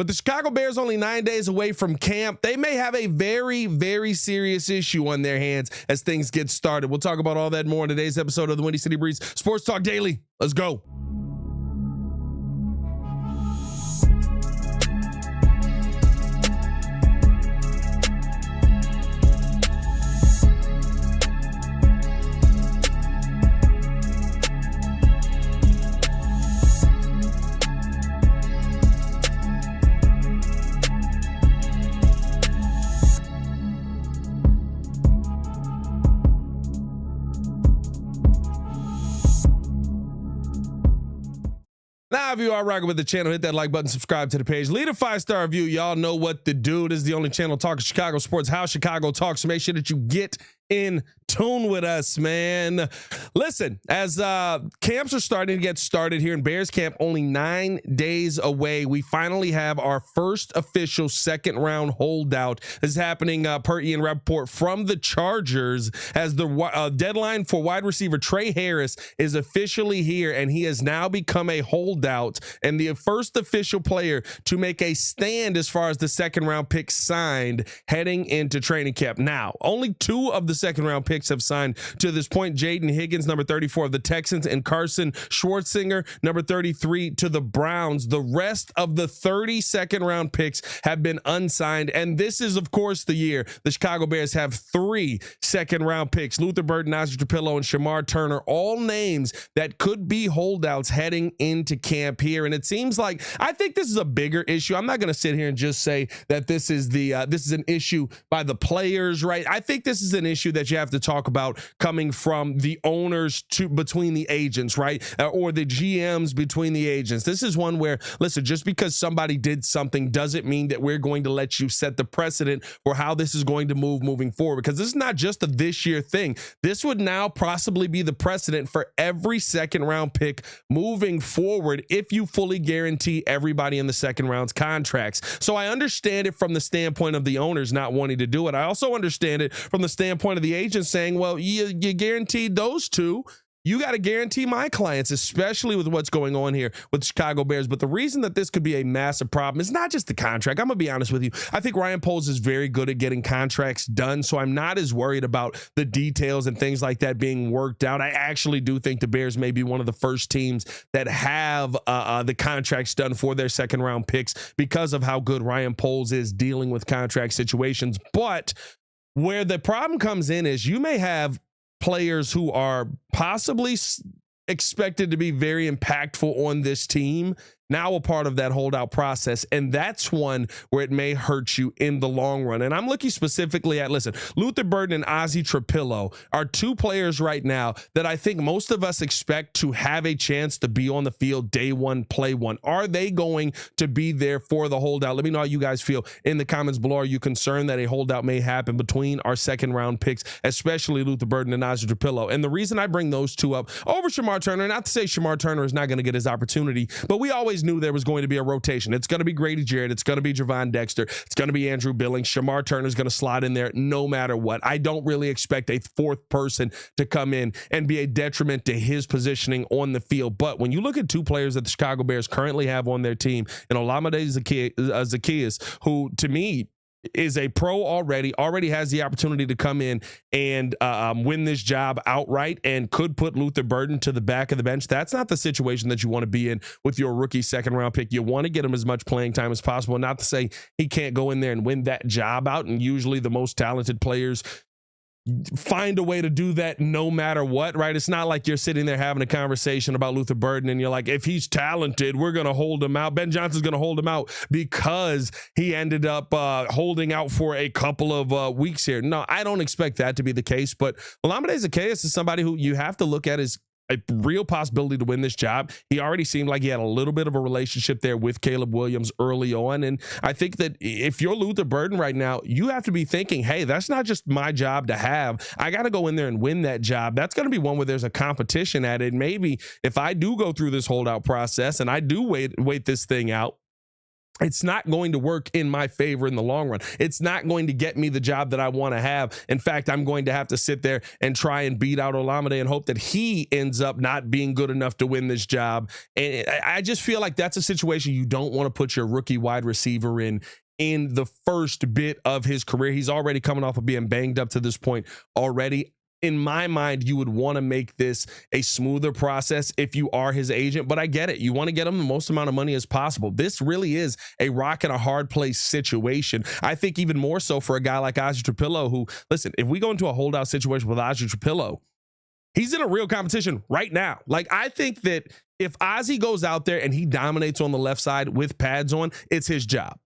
With the Chicago Bears only 9 days away from camp, they may have a very, very serious issue on their hands as things get started. We'll talk about all that more in today's episode of the Windy City Breeze Sports Talk Daily. Let's go. Now, if you are rocking with the channel, hit that like button, subscribe to the page, leave a 5-star review. Y'all know what to do. This is the only channel talking Chicago sports, how Chicago talks. So make sure that you get in tune with us, man. Listen, as camps are starting to get started here in Bears camp, only 9 days away, we finally have our first official second round holdout. This is happening per Ian Rappaport from the Chargers, as the deadline for wide receiver Trey Harris is officially here, and he has now become a holdout and the first official player to make a stand as far as the second round pick signed heading into training camp. Now, only 2 of the second round picks have signed to this point. Jaden Higgins, number 34 of the Texans, and Carson Schwartzinger, number 33 to the Browns. The rest of the 30 second round picks have been unsigned. And this is, of course, the year the Chicago Bears have 3 second round picks. Luther Burton, Ozzy Trapilo, and Shemar Turner, all names that could be holdouts heading into camp here. And it seems like, I think this is a bigger issue. I'm not going to sit here and just say that this is an issue by the players, right? I think this is an issue that you have to talk about coming from the owners to between the agents, right? Or the GMs between the agents. This is one where, listen, just because somebody did something doesn't mean that we're going to let you set the precedent for how this is going to move moving forward, because this is not just a this year thing. This would now possibly be the precedent for every second round pick moving forward if you fully guarantee everybody in the second round's contracts. So I understand it from the standpoint of the owners not wanting to do it. I also understand it from the standpoint of the agents saying, well, you guaranteed those 2. You got to guarantee my clients, especially with what's going on here with the Chicago Bears. But the reason that this could be a massive problem is not just the contract. I'm going to be honest with you. I think Ryan Poles is very good at getting contracts done, so I'm not as worried about the details and things like that being worked out. I actually do think the Bears may be one of the first teams that have the contracts done for their second round picks because of how good Ryan Poles is dealing with contract situations. But where the problem comes in is you may have players who are possibly expected to be very impactful on this team now a part of that holdout process. And that's one where it may hurt you in the long run. And I'm looking specifically at, listen, Luther Burton and Azie Trapilo are 2 players right now that I think most of us expect to have a chance to be on the field day one, play one. Are they going to be there for the holdout? Let me know how you guys feel in the comments below. Are you concerned that a holdout may happen between our second round picks, especially Luther Burton and Azie Trapilo? And the reason I bring those 2 up over Shemar Turner, not to say Shemar Turner is not going to get his opportunity, but we always knew there was going to be a rotation. It's going to be Grady Jarrett. It's going to be Javon Dexter. It's going to be Andrew Billings. Shemar Turner is going to slide in there no matter what. I don't really expect a 4th person to come in and be a detriment to his positioning on the field. But when you look at 2 players that the Chicago Bears currently have on their team, and Olamide Zaccheaus, who to me is a pro already has the opportunity to come in and win this job outright and could put Luther Burton to the back of the bench. That's not the situation that you want to be in with your rookie second round pick. You want to get him as much playing time as possible. Not to say he can't go in there and win that job out. And usually the most talented players find a way to do that no matter what, right? It's not like you're sitting there having a conversation about Luther Burton and you're like, if he's talented, we're going to hold him out. Ben Johnson's going to hold him out because he ended up holding out for a couple of weeks here. No, I don't expect that to be the case, but Olamide Zaccheaus is somebody who you have to look at as a real possibility to win this job. He already seemed like he had a little bit of a relationship there with Caleb Williams early on. And I think that if you're Luther Burton right now, you have to be thinking, hey, that's not just my job to have. I got to go in there and win that job. That's going to be one where there's a competition at it. Maybe if I do go through this holdout process and I do wait this thing out, It's not going to work in my favor in the long run. It's not going to get me the job that I want to have. In fact, I'm going to have to sit there and try and beat out Olamide and hope that he ends up not being good enough to win this job. And I just feel like that's a situation you don't want to put your rookie wide receiver in the first bit of his career. He's already coming off of being banged up to this point already. In my mind, you would want to make this a smoother process if you are his agent, but I get it. You want to get him the most amount of money as possible. This really is a rock and a hard place situation. I think even more so for a guy like Azie Trapillo, who, listen, if we go into a holdout situation with Azie Trapillo, he's in a real competition right now. Like, I think that if Ozzy goes out there and he dominates on the left side with pads on, it's his job.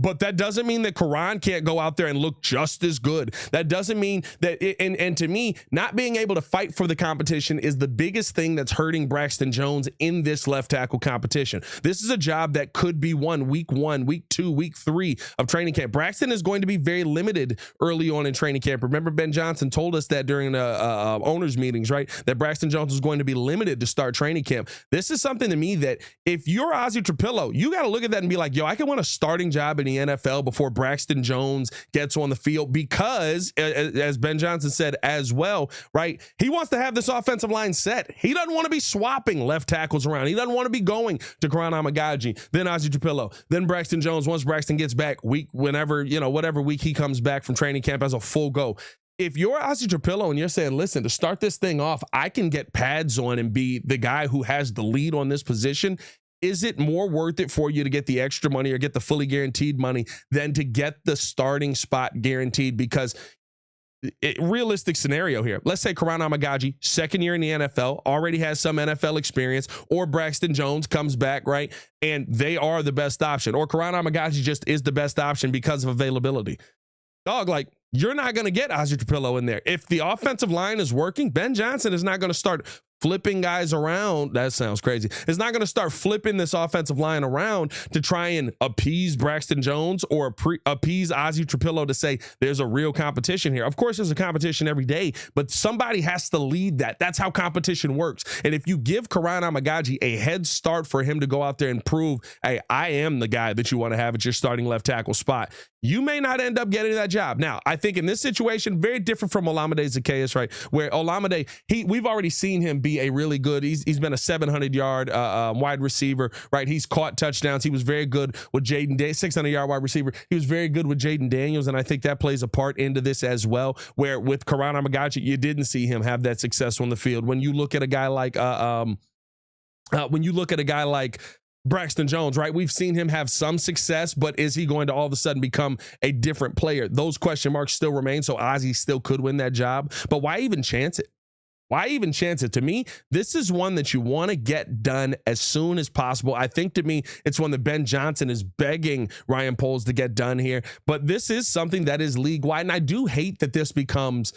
But that doesn't mean that Karan can't go out there and look just as good. That doesn't mean that, and to me, not being able to fight for the competition is the biggest thing that's hurting Braxton Jones in this left tackle competition. This is a job that could be won week 1, week 2, week 3 of training camp. Braxton is going to be very limited early on in training camp. Remember, Ben Johnson told us that during the owners meetings, right? That Braxton Jones was going to be limited to start training camp. This is something to me that if you're Azie Trapillo, you got to look at that and be like, yo, I can win a starting job in the NFL before Braxton Jones gets on the field, because as Ben Johnson said as well, right, he wants to have this offensive line set. He doesn't want to be swapping left tackles around. He doesn't want to be going to Karan Amagaji, then Azie Trapillo, then Braxton Jones once Braxton gets back whatever week he comes back from training camp as a full go. If you're Azie Trapillo and you're saying, listen, to start this thing off, I can get pads on and be the guy who has the lead on this position, is it more worth it for you to get the extra money or get the fully guaranteed money than to get the starting spot guaranteed? Because realistic scenario here, let's say Karan Amagaji, second year in the NFL, already has some NFL experience, or Braxton Jones comes back, right, and they are the best option, or Karan Amagaji just is the best option because of availability. Dog, like, you're not going to get Azie Trapillo in there. If the offensive line is working, Ben Johnson is not going to start flipping guys around. That sounds crazy. It's not going to start flipping this offensive line around to try and appease Braxton Jones or appease Azie Trapillo to say there's a real competition here. Of course, there's a competition every day, but somebody has to lead that. That's how competition works. And if you give Karan Amagaji a head start for him to go out there and prove, hey, I am the guy that you want to have at your starting left tackle spot, you may not end up getting that job. Now, I think in this situation, very different from Olamide Zaccheaus, right? Where Olamide, we've already seen him be a really good, he's been a 700-yard wide receiver, right? He's caught touchdowns. He was very good with Jaden Daniels, 600-yard wide receiver. He was very good with Jaden Daniels, and I think that plays a part into this as well, where with Karan Amagaji, you didn't see him have that success on the field. When you look at a guy like, Braxton Jones, right? We've seen him have some success, but is he going to all of a sudden become a different player? Those question marks still remain, so Ozzy still could win that job. But why even chance it? Why even chance it? To me, this is one that you want to get done as soon as possible. I think to me, it's one that Ben Johnson is begging Ryan Poles to get done here. But this is something that is league-wide, and I do hate that this becomes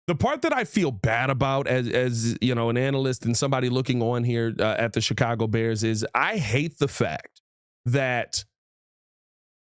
the part that I feel bad about as you know, an analyst and somebody looking on here at the Chicago Bears is I hate the fact that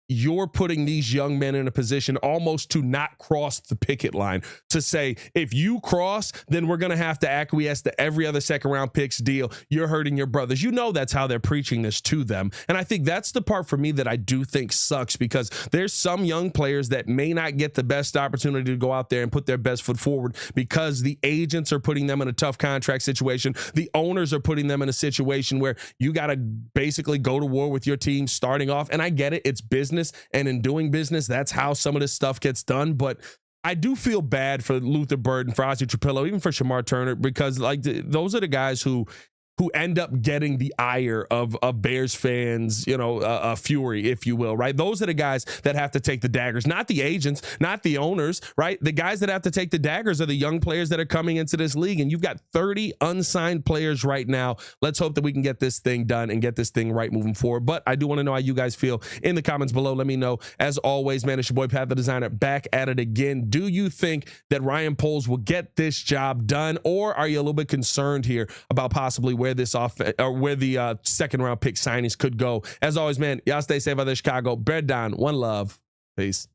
you're putting these young men in a position almost to not cross the picket line, to say, if you cross, then we're going to have to acquiesce to every other second round picks deal. You're hurting your brothers. You know, that's how they're preaching this to them. And I think that's the part for me that I do think sucks, because there's some young players that may not get the best opportunity to go out there and put their best foot forward because the agents are putting them in a tough contract situation. The owners are putting them in a situation where you got to basically go to war with your team starting off. And I get it. It's business. And in doing business, that's how some of this stuff gets done. But I do feel bad for Luther Burton, for Ozzy Trapilo, even for Shemar Turner, because like those are the guys who end up getting the ire of Bears fans, you know, fury, if you will, right? Those are the guys that have to take the daggers, not the agents, not the owners, right? The guys that have to take the daggers are the young players that are coming into this league, and you've got 30 unsigned players right now. Let's hope that we can get this thing done and get this thing right moving forward. But I do want to know how you guys feel in the comments below. Let me know. As always, man, it's your boy, Pat the Designer, back at it again. Do you think that Ryan Poles will get this job done, or are you a little bit concerned here about possibly where this where the second round pick signings could go? As always, man, y'all stay safe out there, Chicago. Bear down. One love. Peace.